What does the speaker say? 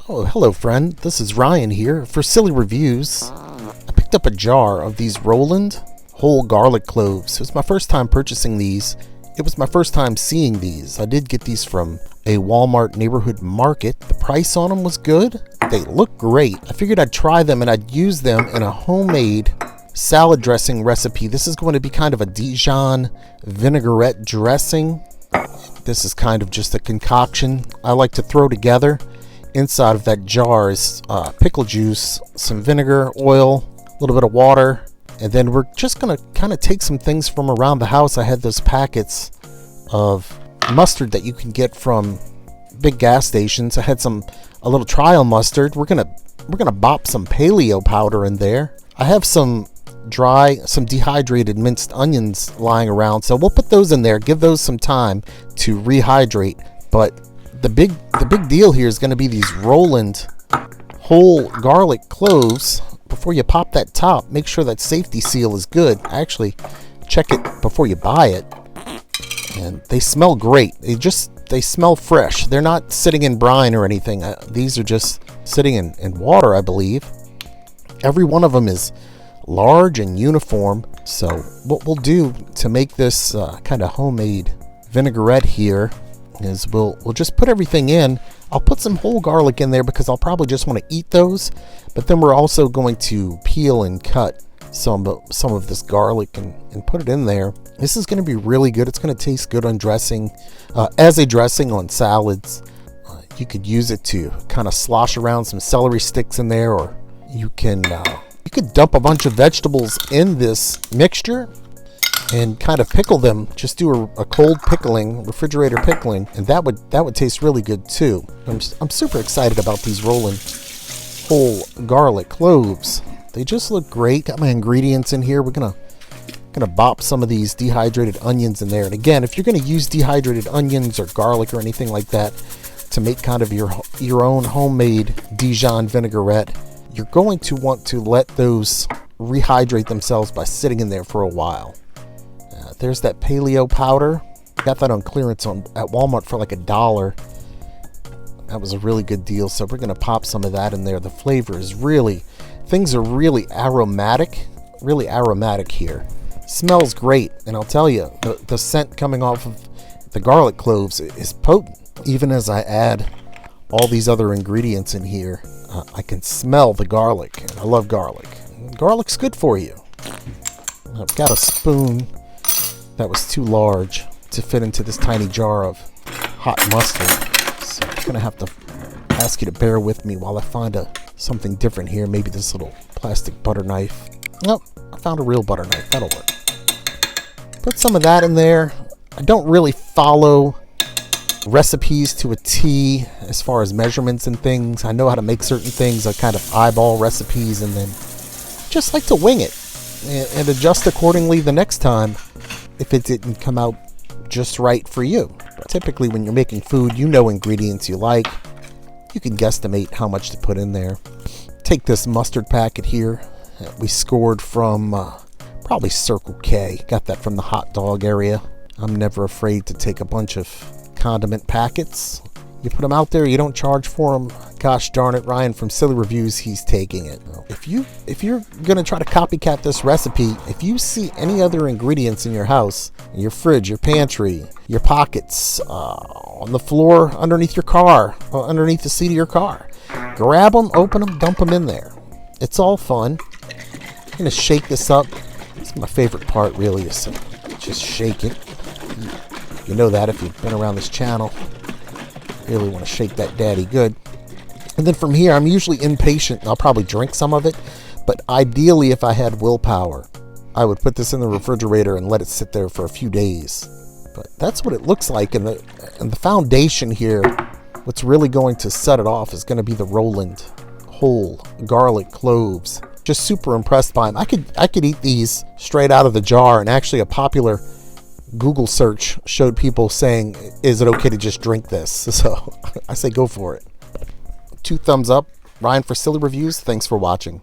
Oh, hello friend. This is Ryan here for Silly Reviews. I picked up a jar of these Roland whole garlic cloves. It was my first time purchasing these. It was my first time seeing these. I did get these from a Walmart neighborhood market. The price on them was good. They look great. I figured I'd try them and I'd use them in a homemade salad dressing recipe. This is going to be kind of a Dijon vinaigrette dressing. This is kind of just a concoction I like to throw together. Inside of that jar is pickle juice, some vinegar, oil, a little bit of water, and then we're just going to kind of take some things from around the house. I had those packets of mustard that you can get from big gas stations. I had a little trial mustard. We're gonna bop some paleo powder in there. I have some dehydrated minced onions lying around, so we'll put those in there, give those some time to rehydrate. But the big deal here is going to be these Roland whole garlic cloves. Before you pop that top, make sure that safety seal is good. Actually, check it before you buy it. And they smell great. They smell fresh. They're not sitting in brine or anything. These are just sitting in water, I believe. Every one of them is large and uniform. So what we'll do to make this kind of homemade vinaigrette here is we'll just put everything in. I'll put some whole garlic in there because I'll probably just want to eat those, but then we're also going to peel and cut some of this garlic and put it in there. This is going to be really good. It's going to taste good on dressing, as a dressing on salads. You could use it to kind of slosh around some celery sticks in there, or you could dump a bunch of vegetables in this mixture and kind of pickle them. Just do a cold pickling, refrigerator pickling, and that would taste really good too. I'm super excited about these Roland whole garlic cloves. They just look great. Got my ingredients in here. We're gonna bop some of these dehydrated onions in there. And again, if you're gonna use dehydrated onions or garlic or anything like that to make kind of your own homemade Dijon vinaigrette, you're going to want to let those rehydrate themselves by sitting in there for a while. There's that paleo powder. Got that on clearance at Walmart for like $1. That was a really good deal. So we're going to pop some of that in there. The flavor is things are really aromatic here. Smells great. And I'll tell you, the scent coming off of the garlic cloves is potent. Even as I add all these other ingredients in here, I can smell the garlic. And I love garlic. Garlic's good for you. I've got a spoon that was too large to fit into this tiny jar of hot mustard. So I'm going to have to ask you to bear with me while I find something different here. Maybe this little plastic butter knife. Nope, I found a real butter knife. That'll work. Put some of that in there. I don't really follow recipes to a T as far as measurements and things. I know how to make certain things. I kind of eyeball recipes and then just like to wing it and adjust accordingly the next time if it didn't come out just right for you. Typically when you're making food, you know ingredients you like. You can guesstimate how much to put in there. Take this mustard packet here that we scored from probably Circle K. Got that from the hot dog area. I'm never afraid to take a bunch of condiment packets. You put them out there, you don't charge for them. Gosh darn it, Ryan from Silly Reviews, he's taking it. If you're gonna try to copycat this recipe, if you see any other ingredients in your house, your fridge, your pantry, your pockets, on the floor underneath your car, or underneath the seat of your car, grab them, open them, dump them in there. It's all fun. I'm gonna shake this up. This is my favorite part, really, is to just shake it. You know that if you've been around this channel. Really want to shake that daddy good. And then from here, I'm usually impatient. I'll probably drink some of it, but ideally if I had willpower, I would put this in the refrigerator and let it sit there for a few days. But that's what it looks like. And the foundation here, what's really going to set it off is going to be the Roland whole garlic cloves. Just super impressed by them. I could eat these straight out of the jar, and actually a popular Google search showed people saying, is it okay to just drink this? So I say go for it. 2 thumbs up. Ryan for Silly Reviews. Thanks for watching.